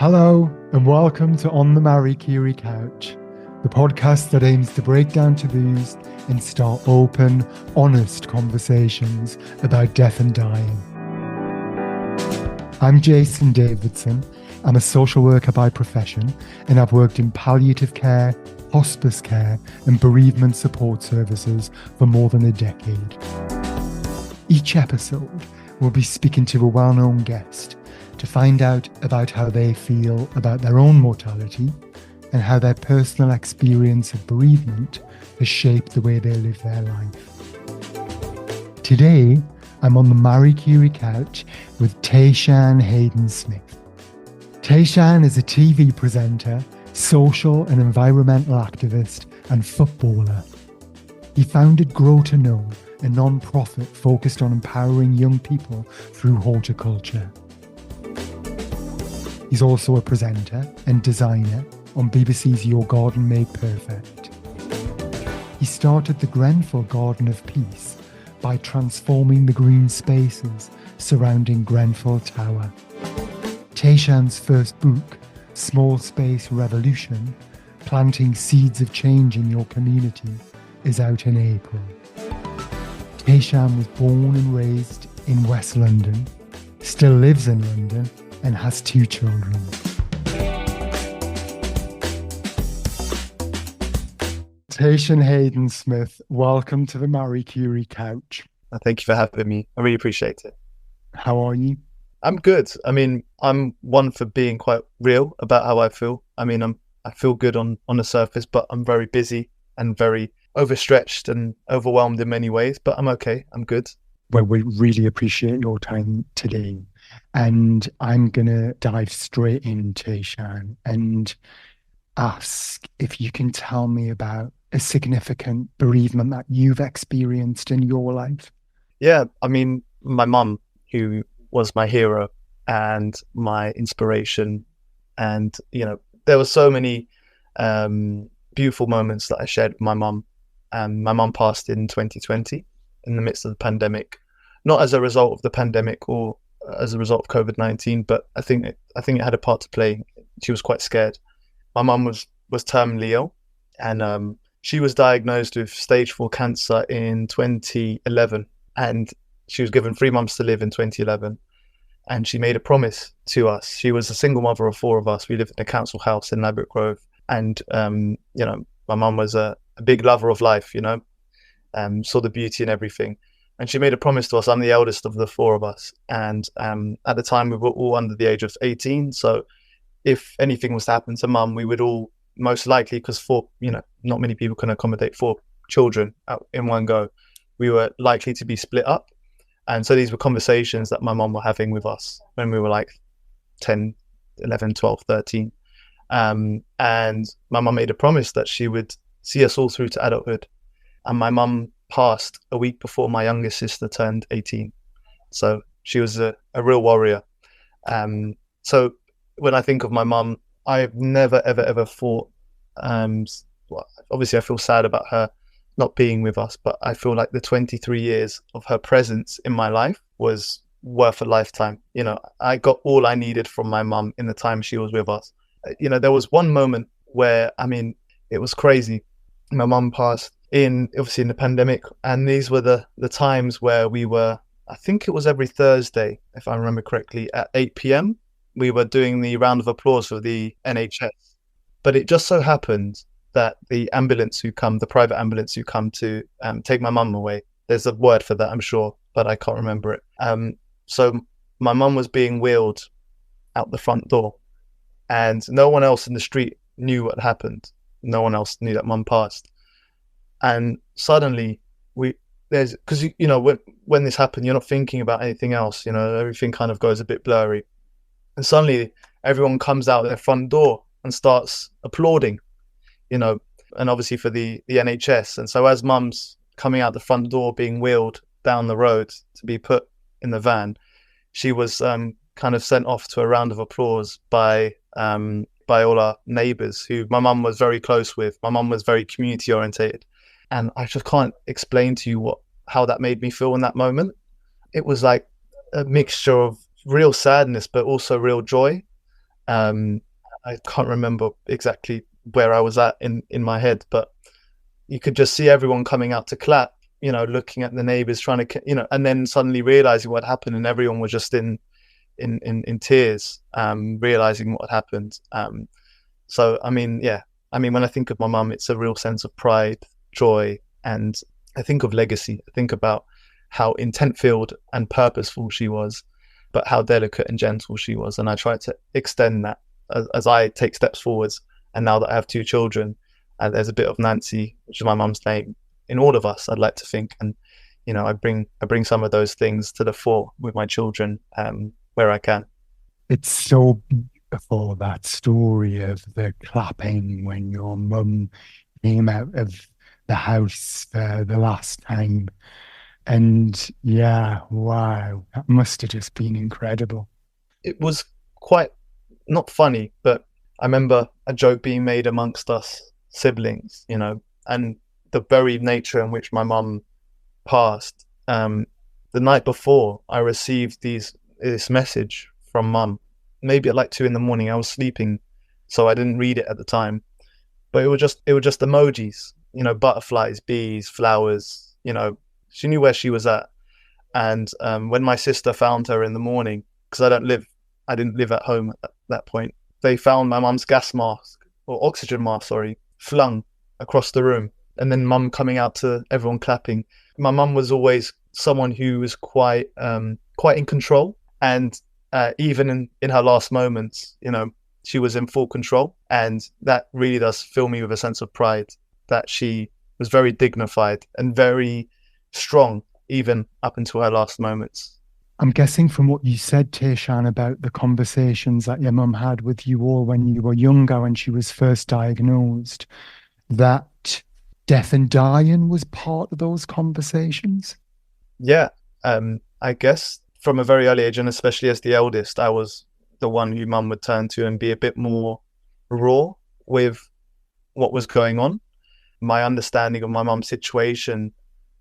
Hello, and welcome to On the Marie Curie Couch, the podcast that aims to break down taboos and start open, honest conversations about death and dying. I'm Jason Davidson. I'm a social worker by profession, and I've worked in palliative care, hospice care, and bereavement support services for more than a decade. Each episode, we'll be speaking to a well-known guest to find out about how they feel about their own mortality and how their personal experience of bereavement has shaped the way they live their life. Today, I'm on the Marie Curie Couch with Tayshan Hayden-Smith. Tayshan is a TV presenter, social and environmental activist, and footballer. He founded Grow to Know, a non-profit focused on empowering young people through horticulture. He's also a presenter and designer on BBC's Your Garden Made Perfect. He started the Grenfell Garden of Peace by transforming the green spaces surrounding Grenfell Tower. Tayshan's first book, Small Space Revolution, Planting Seeds of Change in Your Community, is out in April. Tayshan was born and raised in West London, still lives in London, and has 2 children. Tayshan Hayden-Smith, welcome to the Marie Curie Couch. Thank you for having me. I really appreciate it. How are you? I'm good. I mean, I'm one for being quite real about how I feel. I mean, I feel good on the surface, but I'm very busy and very overstretched and overwhelmed in many ways, but I'm okay. I'm good. Well, we really appreciate your time today. And I'm going to dive straight in, Tayshan, and ask if you can tell me about a significant bereavement that you've experienced in your life. Yeah, I mean, my mum, who was my hero and my inspiration. And, you know, there were so many beautiful moments that I shared with my mum. My mum passed in 2020 in the midst of the pandemic, not as a result of the pandemic or as a result of COVID-19, but I think it had a part to play. She was quite scared. My mum was terminally ill, and she was diagnosed with stage 4 cancer in 2011, and she was given 3 months to live in 2011. And she made a promise to us. She was a single mother of 4 of us. We lived in a council house in Ladbroke Grove, and you know, my mum was a big lover of life. You know, saw the beauty in everything. And she made a promise to us. I'm the eldest of the 4 of us. And at the time, we were all under the age of 18. So if anything was to happen to mum, we would all most likely, because 4, you know, not many people can accommodate 4 children out in one go, we were likely to be split up. And so these were conversations that my mum were having with us when we were like 10, 11, 12, 13. And my mum made a promise that she would see us all through to adulthood. And my mum passed a week before my youngest sister turned 18. So she was a real warrior. So when I think of my mum, I've never, ever thought, well, obviously I feel sad about her not being with us, but I feel like the 23 years of her presence in my life was worth a lifetime. You know, I got all I needed from my mum in the time she was with us. You know, there was one moment where, I mean, it was crazy. My mum passed obviously in the pandemic, and these were the times where we were, I think it was every Thursday, if I remember correctly, at 8 p.m. we were doing the round of applause for the NHS. But it just so happened that the private ambulance who come to take my mum away, there's a word for that, I'm sure, but I can't remember it. So my mum was being wheeled out the front door, and no one else in the street knew what happened. No one else knew that mum passed. And suddenly because you know, when this happened, you're not thinking about anything else, you know, everything kind of goes a bit blurry. And suddenly everyone comes out their front door and starts applauding, you know, and obviously for the NHS. And so as mum's coming out the front door, being wheeled down the road to be put in the van, she was kind of sent off to a round of applause by all our neighbours, who my mum was very close with. My mum was very community orientated. And I just can't explain to you how that made me feel in that moment. It was like a mixture of real sadness, but also real joy. Um, I can't remember exactly where I was at in my head, but you could just see everyone coming out to clap, looking at the neighbors trying to, and then suddenly realizing what happened, and everyone was just in tears, realizing what had happened. So, I mean, yeah, I mean, when I think of my mum, it's a real sense of pride, joy, and I think of legacy. I think about how intent-filled and purposeful she was, but how delicate and gentle she was. And I try to extend that as I take steps forwards. And now that I have two children, there's a bit of Nancy, which is my mum's name, in all of us, I'd like to think. And, I bring some of those things to the fore with my children where I can. It's so beautiful, that story of the clapping when your mum came out of the house for the last time. And yeah, wow, that must have just been incredible. It was quite not funny, but I remember a joke being made amongst us siblings, and the very nature in which my mum passed. The night before, I received this message from mum, maybe at like 2 a.m. I was sleeping, so I didn't read it at the time. But it was just emojis, butterflies, bees, flowers. She knew where she was at. And when my sister found her in the morning, because I didn't live at home at that point, they found my mum's gas mask, or oxygen mask, sorry, flung across the room. And then mum coming out to everyone clapping. My mum was always someone who was quite in control. And even in her last moments, she was in full control. And that really does fill me with a sense of pride that she was very dignified and very strong, even up until her last moments. I'm guessing from what you said, Tayshan, about the conversations that your mum had with you all when you were younger, when she was first diagnosed, that death and dying was part of those conversations. Yeah, I guess from a very early age, and especially as the eldest, I was the one who mum would turn to and be a bit more raw with what was going on. My understanding of my mum's situation,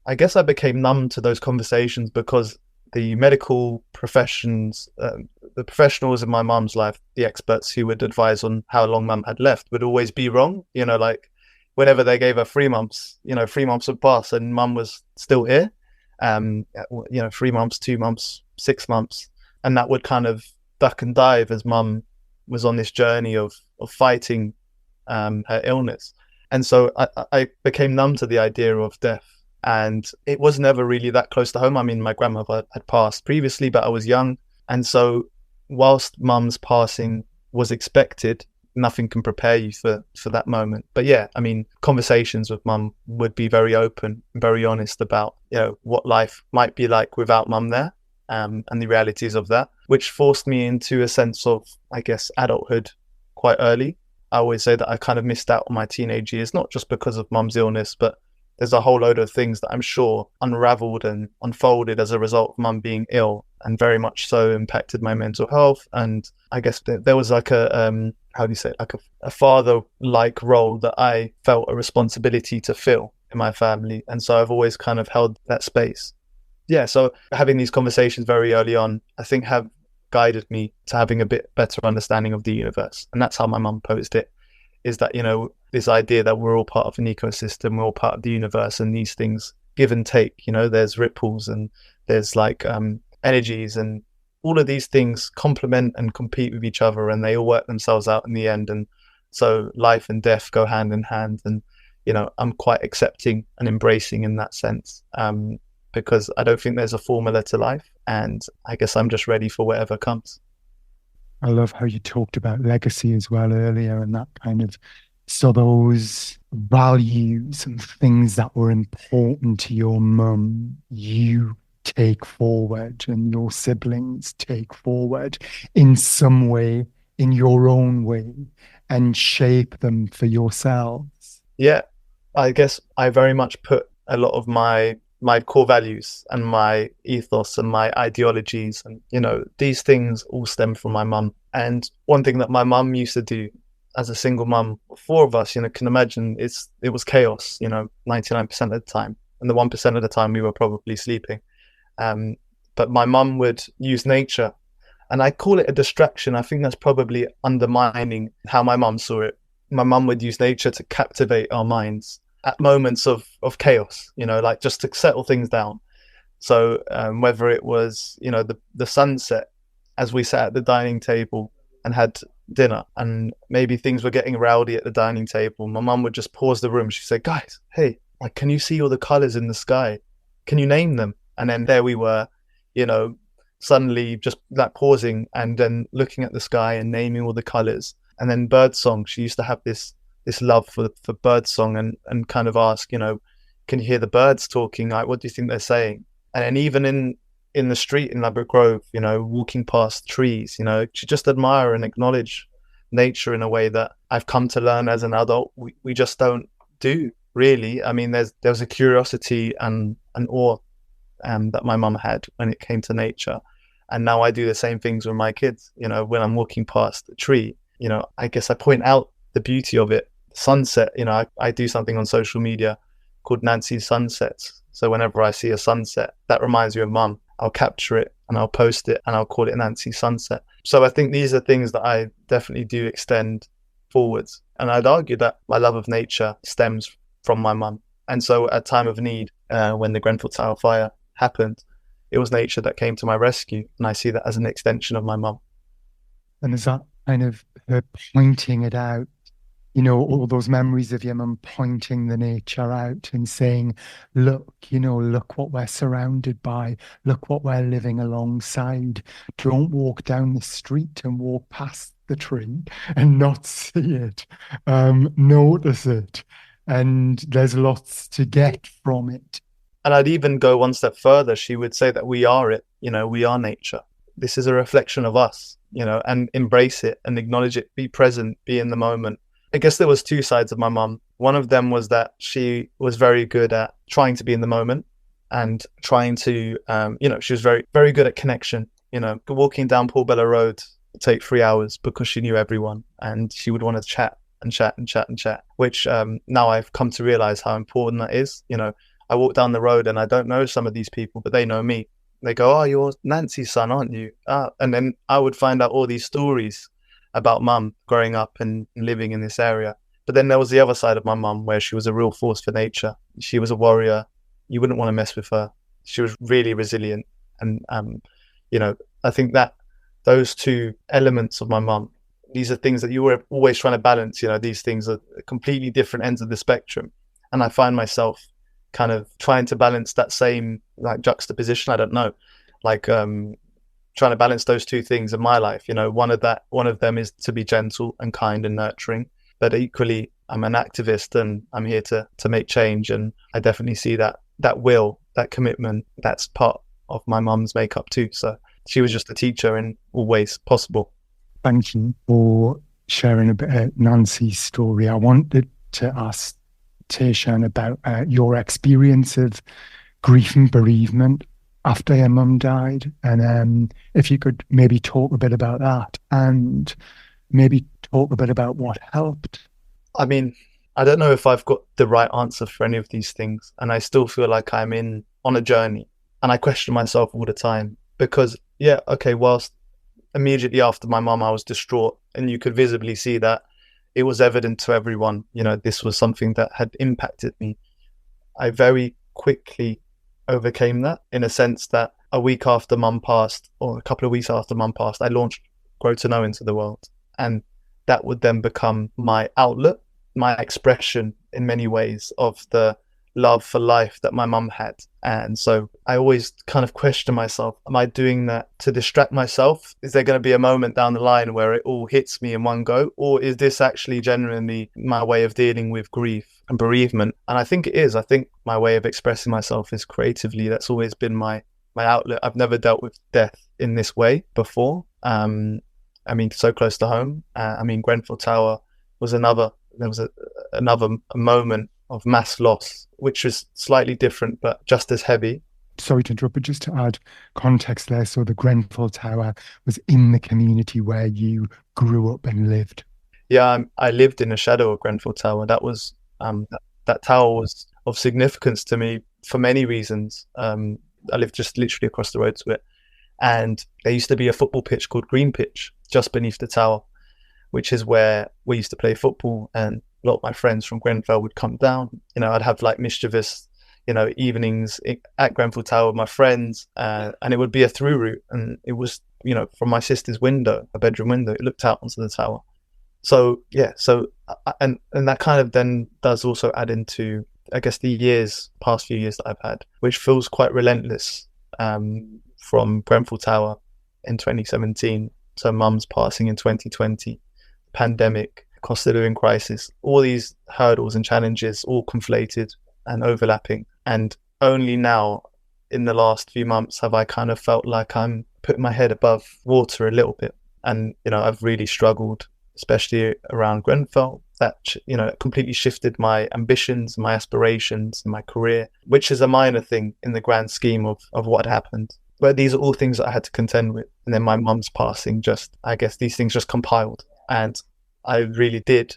I guess I became numb to those conversations because the medical professions, the professionals in my mum's life, the experts who would advise on how long mum had left would always be wrong. Like whenever they gave her 3 months, 3 months would pass and mum was still here. 3 months, 2 months, 6 months. And that would kind of duck and dive as mum was on this journey of fighting her illness. And so I became numb to the idea of death. And it was never really that close to home. I mean, my grandmother had passed previously, but I was young. And so whilst mum's passing was expected, nothing can prepare you for that moment. But yeah, I mean, conversations with mum would be very open and very honest about, what life might be like without mum there, and the realities of that, which forced me into a sense of, I guess, adulthood quite early. I always say that I kind of missed out on my teenage years, not just because of mum's illness, but there's a whole load of things that I'm sure unraveled and unfolded as a result of mum being ill, and very much so impacted my mental health. And I guess there was like a, how do you say it? Like a father-like role that I felt a responsibility to fill in my family. And so I've always kind of held that space. Yeah, so having these conversations very early on, I think have guided me to having a bit better understanding of the universe. And that's how my mum posed it, is that, this idea that we're all part of an ecosystem, we're all part of the universe, and these things give and take, there's ripples and there's like energies, and all of these things complement and compete with each other, and they all work themselves out in the end. And so life and death go hand in hand. And, I'm quite accepting and embracing in that sense, because I don't think there's a formula to life. And I guess I'm just ready for whatever comes. I love how you talked about legacy as well earlier, and that kind of, so those values and things that were important to your mum, you take forward and your siblings take forward in some way, in your own way, and shape them for yourselves. Yeah, I guess I very much put a lot of my core values and my ethos and my ideologies, and these things all stem from my mum. And one thing that my mum used to do as a single mum, 4 of us, can imagine it was chaos, 99% of the time, and the 1% of the time we were probably sleeping. But my mum would use nature And I call it a distraction. I think that's probably undermining how my mum saw it. My mum would use nature to captivate our minds at moments of chaos, like just to settle things down. So whether it was, the sunset as we sat at the dining table and had dinner, and maybe things were getting rowdy at the dining table, my mum would just pause the room. She'd say, guys, hey, like, can you see all the colors in the sky? Can you name them? And then there we were, suddenly just like pausing and then looking at the sky and naming all the colors. And then bird song. She used to have this love for bird song and kind of ask, can you hear the birds talking? Like, what do you think they're saying? And then even in the street in Ladbroke Grove, walking past trees, she just admire and acknowledge nature in a way that I've come to learn as an adult. We just don't do, really. I mean, there was a curiosity and an awe that my mum had when it came to nature. And now I do the same things with my kids. When I'm walking past a tree, I guess I point out the beauty of it. Sunset, I do something on social media called Nancy's Sunsets. So whenever I see a sunset that reminds me of mum, I'll capture it and I'll post it and I'll call it Nancy's Sunset. So I think these are things that I definitely do extend forwards. And I'd argue that my love of nature stems from my mum. And so at time of need, when the Grenfell Tower fire happened, it was nature that came to my rescue. And I see that as an extension of my mum. And is that kind of her pointing it out, all those memories of your mum pointing the nature out and saying, look, look what we're surrounded by, look what we're living alongside. Don't walk down the street and walk past the tree and not see it. Notice it. And there's lots to get from it. And I'd even go one step further. She would say that we are it, we are nature. This is a reflection of us, and embrace it and acknowledge it, be present, be in the moment. I guess there was two sides of my mum. One of them was that she was very good at trying to be in the moment and trying to, she was very, very good at connection. Walking down Portobello Road would take 3 hours because she knew everyone and she would want to chat and chat and chat and chat, which now I've come to realize how important that is. I walk down the road and I don't know some of these people, but they know me. They go, oh, you're Nancy's son, aren't you? And then I would find out all these stories about mum growing up and living in this area. But then there was the other side of my mum where she was a real force for nature. She was a warrior. You wouldn't want to mess with her. She was really resilient. And, I think that those two elements of my mum, these are things that you were always trying to balance. These things are completely different ends of the spectrum. And I find myself kind of trying to balance that same like juxtaposition. I don't know, like trying to balance those two things in my life. One of them is to be gentle and kind and nurturing, but equally I'm an activist and I'm here to make change. And I definitely see that will, that commitment, that's part of my mum's makeup too. So she was just a teacher in all ways possible. Thank you for sharing a bit of Nancy's story. I wanted to ask Tayshan about your experience of grief and bereavement after your mum died, and if you could maybe talk a bit about that and maybe talk a bit about what helped. I mean, I don't know if I've got the right answer for any of these things, and I still feel like I'm on a journey, and I question myself all the time because, whilst immediately after my mum I was distraught, and you could visibly see that it was evident to everyone, this was something that had impacted me. I very quickly overcame that in a sense that a week after mum passed, or a couple of weeks after mum passed, I launched Grow to Know into the world. And that would then become my outlet, my expression in many ways of the love for life that my mum had. And so I always kind of question myself, am I doing that to distract myself? Is there going to be a moment down the line where it all hits me in one go? Or is this actually genuinely my way of dealing with grief and bereavement? And I think it is. I think my way of expressing myself is creatively. That's always been my outlet. I've never dealt with death in this way before. So close to home. Grenfell Tower was another moment of mass loss, which was slightly different, but just as heavy. Sorry to interrupt, but just to add context there, so the Grenfell Tower was in the community where you grew up and lived. Yeah, I lived in the shadow of Grenfell Tower. That was that tower was of significance to me for many reasons. I lived just literally across the road to it, And there used to be a football pitch called Green Pitch just beneath the tower, which is where we used to play football. And a lot of my friends from Grenfell would come down. I'd have like mischievous, evenings at Grenfell Tower with my friends, and it would be a through route. And it was, from my sister's window, a bedroom window, it looked out onto the tower. So, yeah. So, and that kind of then does also add into, I guess, the past few years that I've had, which feels quite relentless, from Grenfell Tower in 2017. So mum's passing in 2020, pandemic, cost of living crisis, all these hurdles and challenges all conflated and overlapping. And only now in the last few months have I kind of felt like I'm putting my head above water a little bit. And, I've really struggled, especially around Grenfell. That, completely shifted my ambitions, my aspirations, and my career, which is a minor thing in the grand scheme of what happened. But these are all things that I had to contend with. And then my mum's passing, I guess these things just compiled. And I really did,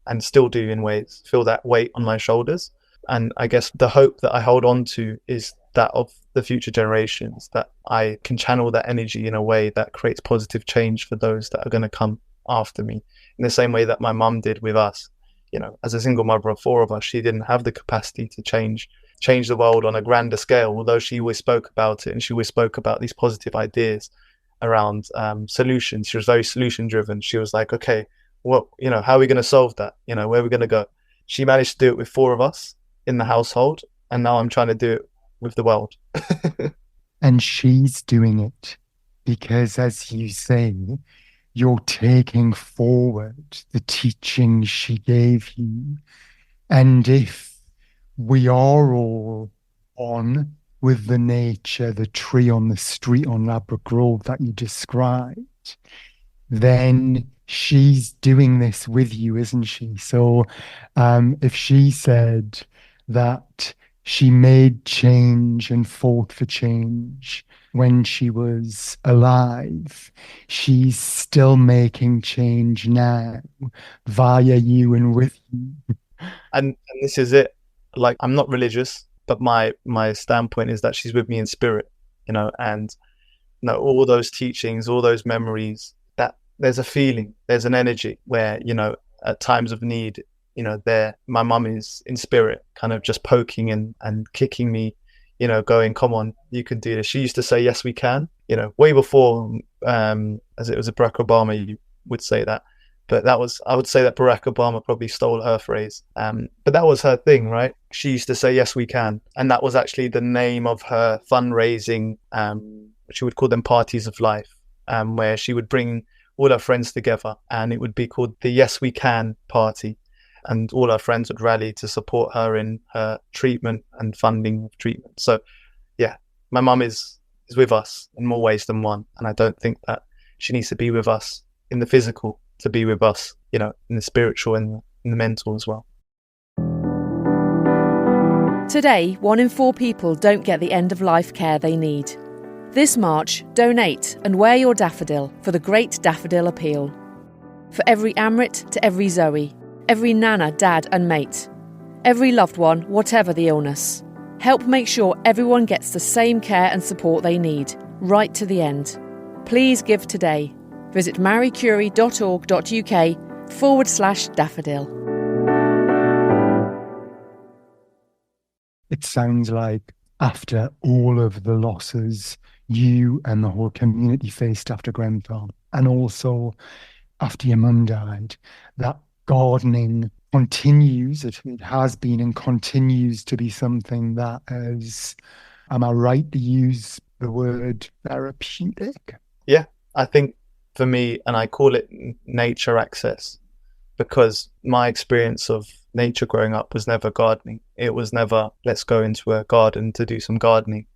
and still do in ways, feel that weight on my shoulders. And I guess the hope that I hold on to is that of the future generations, that I can channel that energy in a way that creates positive change for those that are going to come after me, in the same way that my mum did with us. As a single mother of 4 of us, she didn't have the capacity to change the world on a grander scale, although she always spoke about it, and she always spoke about these positive ideas around solutions. She was very solution driven. She was like, okay, how are we going to solve that? Where are we going to go? She managed to do it with 4 of us in the household, and now I'm trying to do it with the world. And she's doing it because, as you say, you're taking forward the teaching she gave you. And if we are all on with the nature, the tree on the street on Ladbroke Grove that you described, then she's doing this with you, isn't she? So if she said that she made change and fought for change when she was alive, she's still making change now via you and with you. And this is it. Like, I'm not religious, but my standpoint is that she's with me in spirit, and all those teachings, all those memories, that there's a feeling, there's an energy where, at times of need, my mum is in spirit, kind of just poking and kicking me, going, come on, you can do this. She used to say, yes, we can, way before, as it was a Barack Obama, you would say that. But I would say that Barack Obama probably stole her phrase. But that was her thing, right? She used to say, yes, we can. And that was actually the name of her fundraising. She would call them parties of life, where she would bring all her friends together, and it would be called the Yes We Can party. And all her friends would rally to support her in her treatment and funding of treatment. So, yeah, my mum is with us in more ways than one. And I don't think that she needs to be with us in the physical to be with us, in the spiritual and in the mental as well. Today, 1 in 4 people don't get the end-of-life care they need. This March, donate and wear your daffodil for the Great Daffodil Appeal. For every Amrit to every Zoe, every Nana, Dad and mate, every loved one, whatever the illness. Help make sure everyone gets the same care and support they need, right to the end. Please give today. Visit mariecurie.org.uk/daffodil. It sounds like after all of the losses you and the whole community faced after Grenfell, and also after your mum died, that gardening continues. It has been and continues to be something that is, am I right to use the word therapeutic? Yeah, I think for me, and I call it nature access, because my experience of nature growing up was never gardening. It was never, let's go into a garden to do some gardening.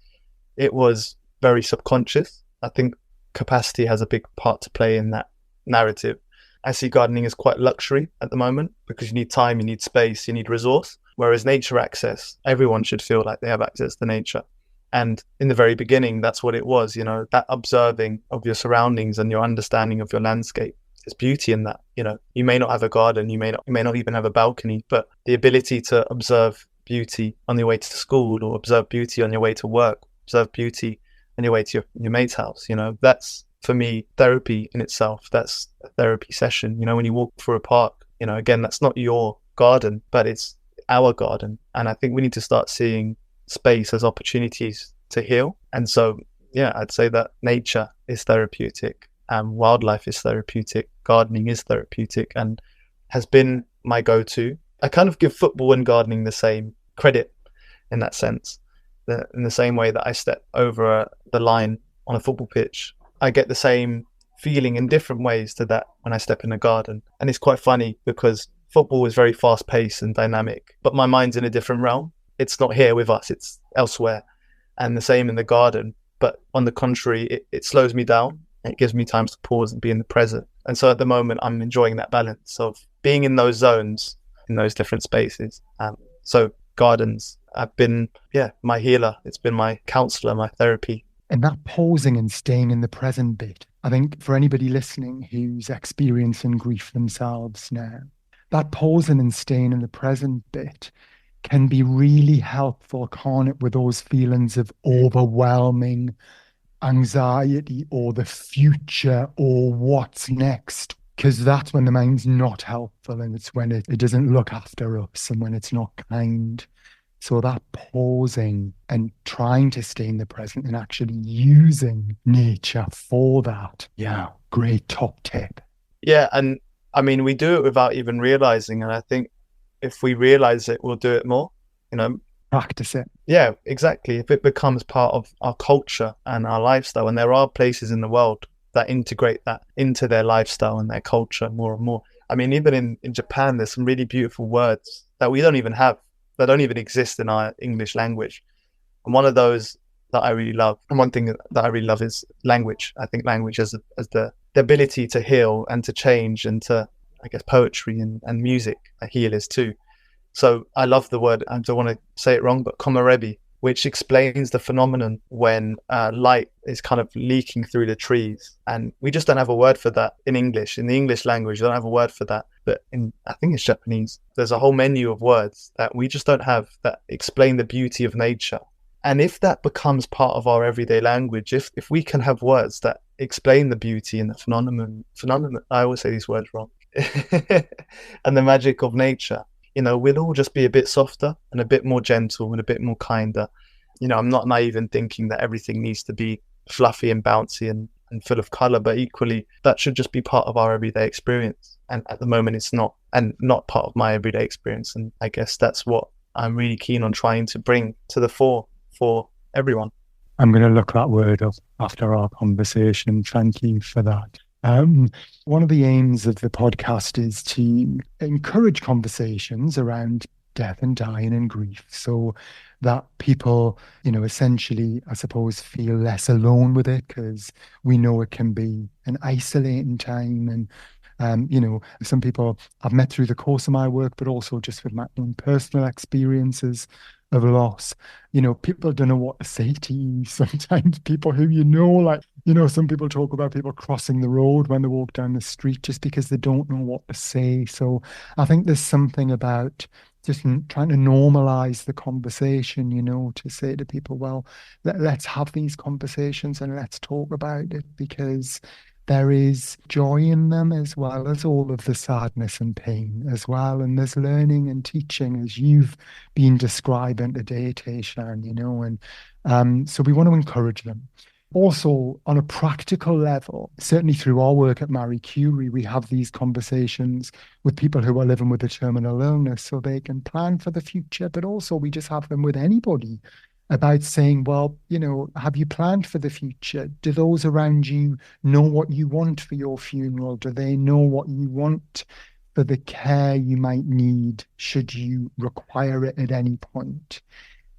It was very subconscious. I think capacity has a big part to play in that narrative. I see gardening as quite luxury at the moment because you need time, you need space, you need resource. Whereas nature access, everyone should feel like they have access to nature. And in the very beginning, that's what it was, that observing of your surroundings and your understanding of your landscape. There's beauty in that. You may not have a garden, you may not even have a balcony, but the ability to observe beauty on your way to school, or observe beauty on your way to work, observe beauty on your way to your mate's house. That's for me therapy in itself. That's a therapy session. When you walk through a park, again, that's not your garden, but it's our garden. And I think we need to start seeing space as opportunities to heal. And so, yeah, I'd say that nature is therapeutic, and wildlife is therapeutic, gardening is therapeutic, and has been my go-to. I kind of give football and gardening the same credit in that sense. In the same way that I step over the line on a football pitch, I get the same feeling in different ways to that when I step in a garden. And it's quite funny because football is very fast-paced and dynamic, but my mind's in a different realm. It's not here with us, it's elsewhere. And the same in the garden. But on the contrary, it slows me down. It gives me time to pause and be in the present. And so at the moment, I'm enjoying that balance of being in those zones, in those different spaces. So gardens have been, my healer. It's been my counselor, my therapy. And that pausing and staying in the present bit, I think for anybody listening who's experiencing grief themselves now, that pausing and staying in the present bit can be really helpful, can't it, with those feelings of overwhelming anxiety or the future or what's next, because that's when the mind's not helpful, and it's when it doesn't look after us and when it's not kind. So that pausing and trying to stay in the present and actually using nature for that. Yeah, great top tip. Yeah, and I mean, we do it without even realizing. And I think if we realize it, we'll do it more, Practice it. Yeah, exactly. If it becomes part of our culture and our lifestyle, and there are places in the world that integrate that into their lifestyle and their culture more and more. I mean, even in Japan, there's some really beautiful words that we don't even have, that don't even exist in our English language. And one of those that I really love, and one thing that I really love is language. I think language as the ability to heal and to change, and to, I guess, poetry and music, a heal is too. So I love the word, I don't want to say it wrong, but komarebi, which explains the phenomenon when light is kind of leaking through the trees. And we just don't have a word for that in English. In the English language, you don't have a word for that. But I think it's Japanese, there's a whole menu of words that we just don't have that explain the beauty of nature. And if that becomes part of our everyday language, if we can have words that explain the beauty and the phenomenon, I always say these words wrong, and the magic of nature, we'll all just be a bit softer and a bit more gentle and a bit more kinder. I'm not naive in thinking that everything needs to be fluffy and bouncy and full of color, but equally that should just be part of our everyday experience. And at the moment it's not, and not part of my everyday experience. And I guess that's what I'm really keen on trying to bring to the fore for everyone. I'm going to look that word up after our conversation. Thank you for that. One of the aims of the podcast is to encourage conversations around death and dying and grief, so that people, essentially, I suppose, feel less alone with it, because we know it can be an isolating time. And some people I've met through the course of my work, but also just with my own personal experiences of loss, people don't know what to say to you. Sometimes people who some people talk about people crossing the road when they walk down the street just because they don't know what to say. So I think there's something about just trying to normalize the conversation, to say to people, well, let's have these conversations and let's talk about it, because there is joy in them as well as all of the sadness and pain as well. And there's learning and teaching, as you've been describing today, Tayshan, and so we want to encourage them. Also, on a practical level, certainly through our work at Marie Curie, we have these conversations with people who are living with a terminal illness so they can plan for the future, but also we just have them with anybody about saying, well, have you planned for the future? Do those around you know what you want for your funeral? Do they know what you want for the care you might need should you require it at any point?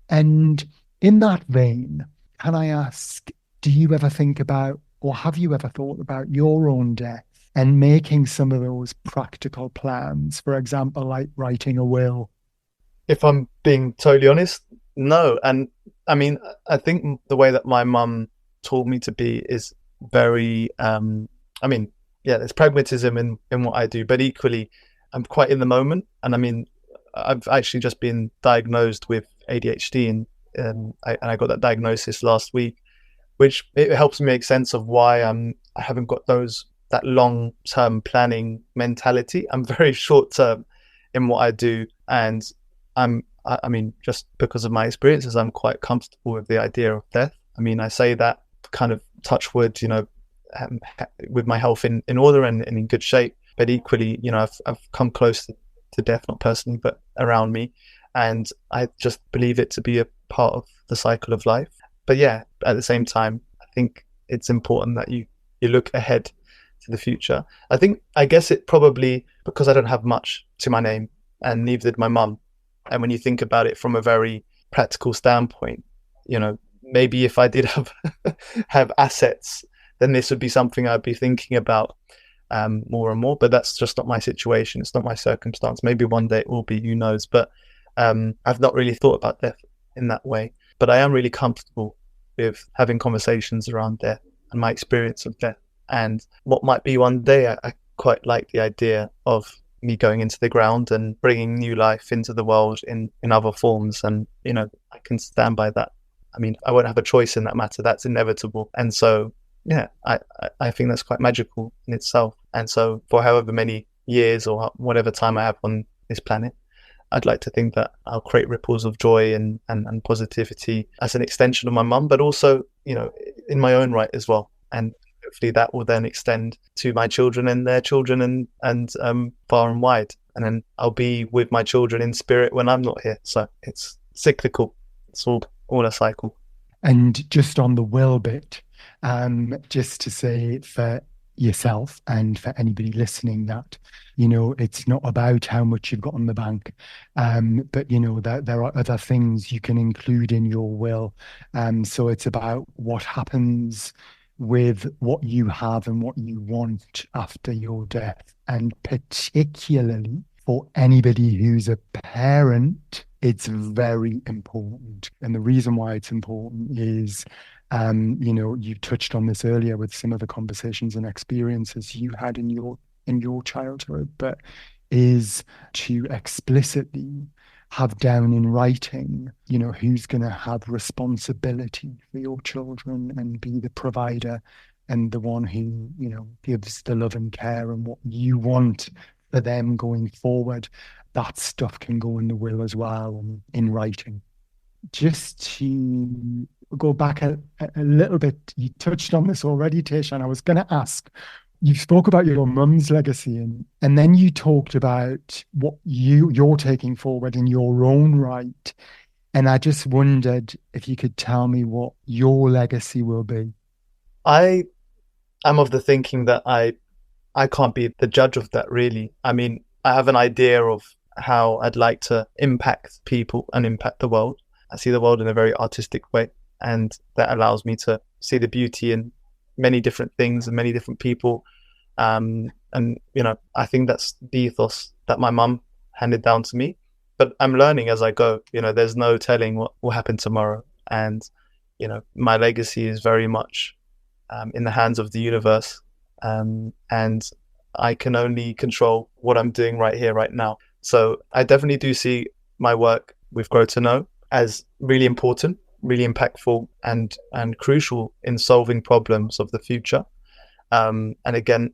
And in that vein, can I ask, do you ever think about, or have you ever thought about your own death and making some of those practical plans? For example, like writing a will? If I'm being totally honest, no. And I mean, I think the way that my mum taught me to be is very, there's pragmatism in what I do, but equally I'm quite in the moment. And I mean, I've actually just been diagnosed with ADHD, and I got that diagnosis last week, which it helps me make sense of why I haven't got that long-term planning mentality. I'm very short-term in what I do, and I mean, just because of my experiences, I'm quite comfortable with the idea of death. I mean, I say that kind of touch wood, with my health in order and in good shape, but equally, I've come close to death, not personally, but around me. And I just believe it to be a part of the cycle of life. But yeah, at the same time, I think it's important that you look ahead to the future. I guess it probably, because I don't have much to my name, and neither did my mum. And when you think about it from a very practical standpoint, maybe if I did have assets, then this would be something I'd be thinking about more and more. But that's just not my situation. It's not my circumstance. Maybe one day it will be, who knows? But I've not really thought about death in that way. But I am really comfortable with having conversations around death and my experience of death. And what might be one day, I quite like the idea of me going into the ground and bringing new life into the world in other forms. And, I can stand by that. I mean, I won't have a choice in that matter. That's inevitable. And so, yeah, I think that's quite magical in itself. And so for however many years or whatever time I have on this planet, I'd like to think that I'll create ripples of joy and positivity as an extension of my mum, but also, in my own right as well. And hopefully that will then extend to my children and their children and far and wide. And then I'll be with my children in spirit when I'm not here. So it's cyclical. It's all a cycle. And just on the will bit, just to say for yourself and for anybody listening that, it's not about how much you've got in the bank, but that there are other things you can include in your will. So it's about what happens with what you have and what you want after your death. And particularly for anybody who's a parent, it's very important. And the reason why it's important is, you touched on this earlier with some of the conversations and experiences you had in your childhood, but is to explicitly have down in writing, who's going to have responsibility for your children and be the provider and the one who, gives the love and care and what you want for them going forward. That stuff can go in the will as well and in writing. Just to go back a little bit, you touched on this already, Tayshan. I was going to ask, you spoke about your mum's legacy and then you talked about what you're taking forward in your own right. And I just wondered if you could tell me what your legacy will be. I am of the thinking that I can't be the judge of that, really. I mean, I have an idea of how I'd like to impact people and impact the world. I see the world in a very artistic way, and that allows me to see the beauty in many different things and many different people. And, I think that's the ethos that my mum handed down to me. But I'm learning as I go. There's no telling what will happen tomorrow. And, my legacy is very much in the hands of the universe. And I can only control what I'm doing right here, right now. So I definitely do see my work with Grow to Know as really important, really impactful and crucial in solving problems of the future. And again,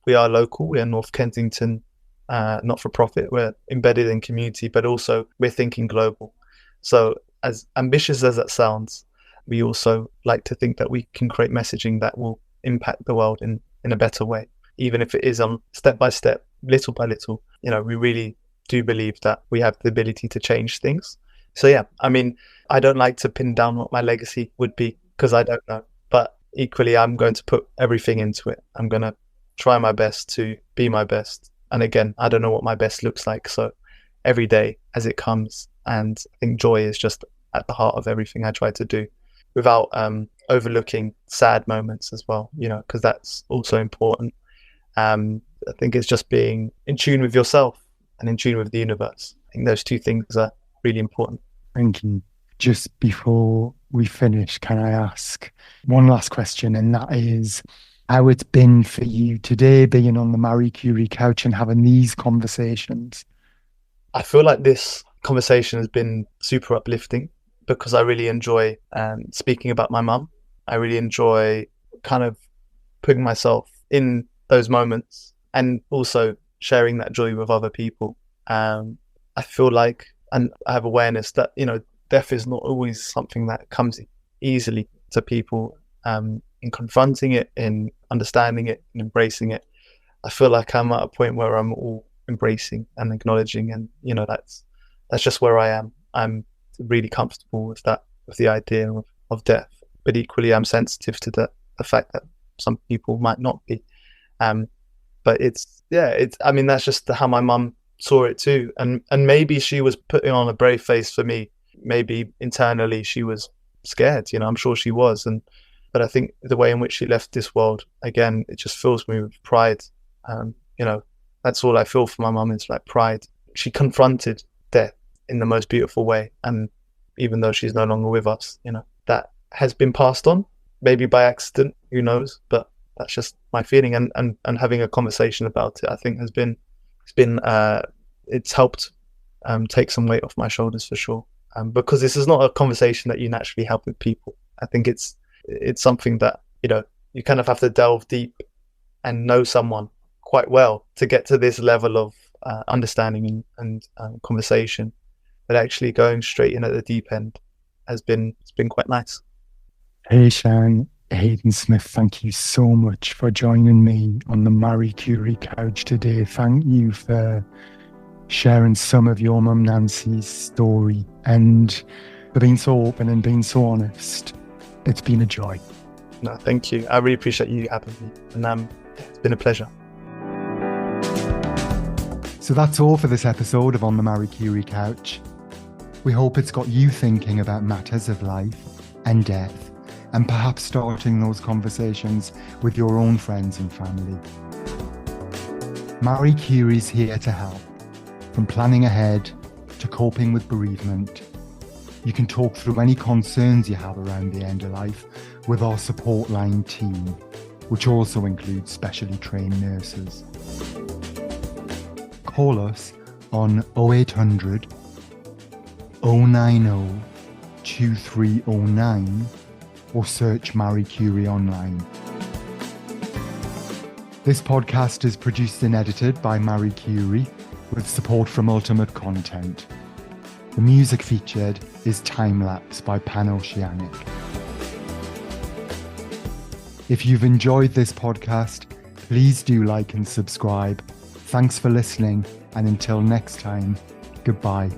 we are local, we are North Kensington, not for profit, we're embedded in community, but also we're thinking global. So as ambitious as that sounds, we also like to think that we can create messaging that will impact the world in a better way, even if it is on step by step, little by little. We really do believe that we have the ability to change things. So yeah, I mean, I don't like to pin down what my legacy would be because I don't know, but equally I'm going to put everything into it. I'm going to try my best to be my best. And again, I don't know what my best looks like. So every day as it comes, and I think joy is just at the heart of everything I try to do, without overlooking sad moments as well, because that's also important. I think it's just being in tune with yourself and in tune with the universe. I think those two things are really important. Thank you. Just before we finish, can I ask one last question? And that is how it's been for you today, being on the Marie Curie Couch and having these conversations. I feel like this conversation has been super uplifting because I really enjoy speaking about my mum. I really enjoy kind of putting myself in those moments and also sharing that joy with other people. I feel like, and I have awareness that, death is not always something that comes easily to people. In confronting it, in understanding it, and embracing it, I feel like I'm at a point where I'm all embracing and acknowledging, and that's just where I am. I'm really comfortable with that, with the idea of death, but equally I'm sensitive to the fact that some people might not be. But that's just how my mum saw it too, and maybe she was putting on a brave face for me. Maybe internally she was scared, I'm sure she was, but I think the way in which she left this world, again, it just fills me with pride. That's all I feel for my mum, is like pride. She confronted death in the most beautiful way, and even though she's no longer with us, that has been passed on, maybe by accident, who knows, but that's just my feeling, and having a conversation about it, I think it's helped take some weight off my shoulders for sure, because this is not a conversation that you naturally have with people. I think it's something that you kind of have to delve deep and know someone quite well to get to this level of understanding and conversation, but actually going straight in at the deep end it's been quite nice. Tayshan Hayden-Smith, thank you so much for joining me on the Marie Curie Couch today. Thank you for sharing some of your mum Nancy's story and for being so open and being so honest. It's been a joy. No, thank you. I really appreciate you having me, and it's been a pleasure. So that's all for this episode of On the Marie Curie Couch. We hope it's got you thinking about matters of life and death, and perhaps starting those conversations with your own friends and family. Marie Curie's here to help, from planning ahead to coping with bereavement. You can talk through any concerns you have around the end of life with our support line team, which also includes specially trained nurses. Call us on 0800 090 2309 or search Marie Curie online. This podcast is produced and edited by Marie Curie with support from Ultimate Content. The music featured is Time Lapse by Pan Oceanic. If you've enjoyed this podcast, please do like and subscribe. Thanks for listening, and until next time, goodbye.